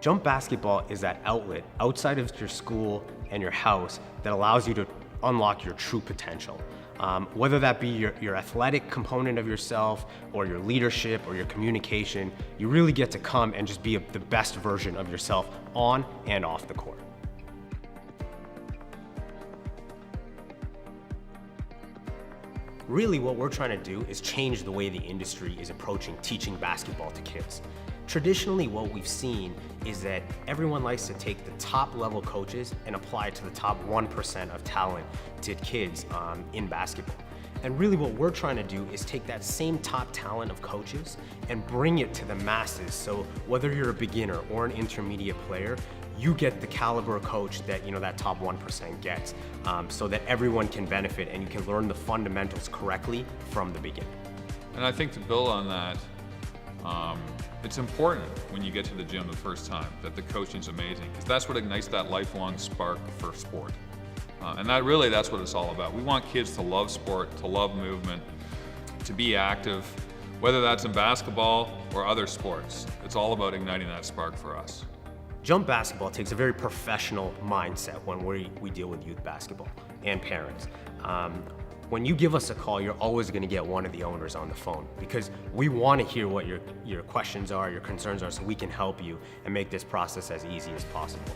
Jump basketball is that outlet outside of your school and your house that allows you to unlock your true potential. Whether that be your athletic component of yourself or your leadership or your communication, you really get to come and just be the best version of yourself on and off the court. Really what we're trying to do is change the way the industry is approaching teaching basketball to kids. Traditionally, what we've seen is that everyone likes to take the top level coaches and apply it to the top 1% of talented kids in basketball. And really what we're trying to do is take that same top talent of coaches and bring it to the masses. So whether you're a beginner or an intermediate player, you get the caliber coach that that top 1% gets, so that everyone can benefit and you can learn the fundamentals correctly from the beginning. And I think to build on that, it's important when you get to the gym the first time that the coaching's amazing, because that's what ignites that lifelong spark for sport. And that's what it's all about. We want kids to love sport, to love movement, to be active, whether that's in basketball or other sports. It's all about igniting that spark for us. Jump basketball takes a very professional mindset when we deal with youth basketball and parents. When you give us a call, you're always going to get one of the owners on the phone, because we want to hear what your questions are, your concerns are, so we can help you and make this process as easy as possible.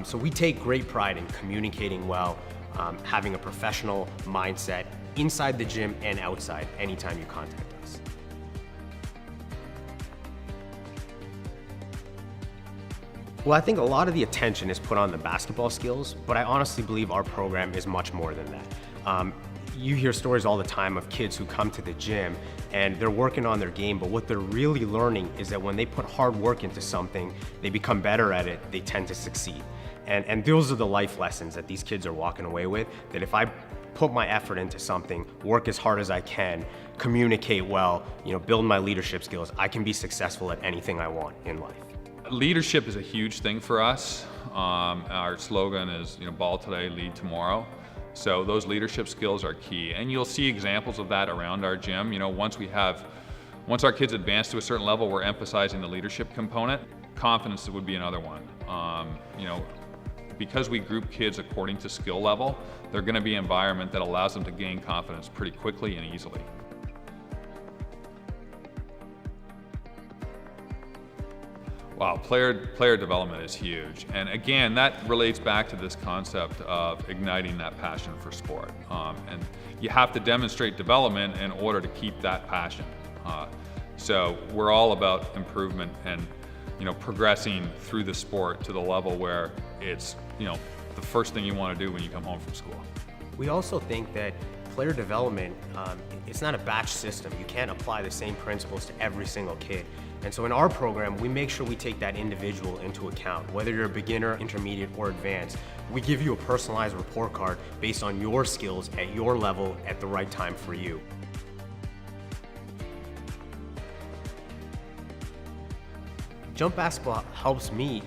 So we take great pride in communicating well, having a professional mindset inside the gym and outside anytime you contact us. Well, I think a lot of the attention is put on the basketball skills, but I honestly believe our program is much more than that. You hear stories all the time of kids who come to the gym and they're working on their game, but what they're really learning is that when they put hard work into something, they become better at it, they tend to succeed. And those are the life lessons that these kids are walking away with, that if I put my effort into something, work as hard as I can, communicate well, build my leadership skills, I can be successful at anything I want in life. Leadership is a huge thing for us. Our slogan is, ball today, lead tomorrow. So those leadership skills are key, and you'll see examples of that around our gym. Once our kids advance to a certain level, we're emphasizing the leadership component. Confidence would be another one. Because we group kids according to skill level, they're going to be an environment that allows them to gain confidence pretty quickly and easily. Wow, player development is huge. And again, that relates back to this concept of igniting that passion for sport. And you have to demonstrate development in order to keep that passion. So we're all about improvement and progressing through the sport to the level where it's the first thing you want to do when you come home from school. We also think that player development, it's not a batch system. You can't apply the same principles to every single kid. And so in our program, we make sure we take that individual into account. Whether you're a beginner, intermediate, or advanced, we give you a personalized report card based on your skills at your level at the right time for you. Jump basketball helps me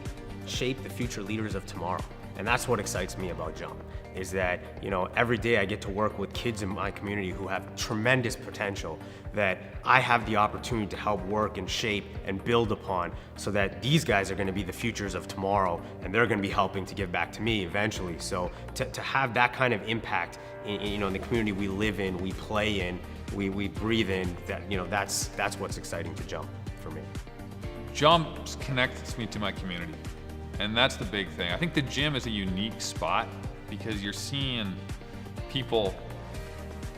shape the future leaders of tomorrow. And that's what excites me about Jump, is that every day I get to work with kids in my community who have tremendous potential that I have the opportunity to help work and shape and build upon, so that these guys are going to be the futures of tomorrow, and they're going to be helping to give back to me eventually. So to have that kind of impact in the community we live in, we play in, we breathe in, that's what's exciting to Jump for me. Jump connects me to my community. And that's the big thing. I think the gym is a unique spot because you're seeing people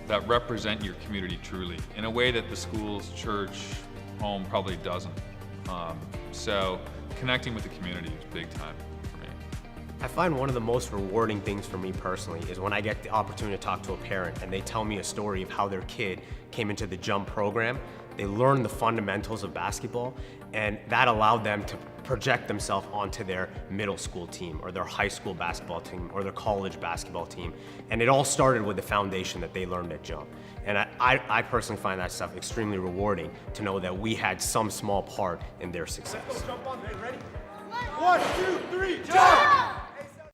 that represent your community truly in a way that the schools, church, home probably doesn't. So connecting with the community is big time for me. I find one of the most rewarding things for me personally is when I get the opportunity to talk to a parent and they tell me a story of how their kid came into the Jump program. They learned the fundamentals of basketball, and that allowed them to project themselves onto their middle school team or their high school basketball team or their college basketball team. And it all started with the foundation that they learned at Jump. And I personally find that stuff extremely rewarding, to know that we had some small part in their success. Jump on, ready? 1, 2, 3, jump!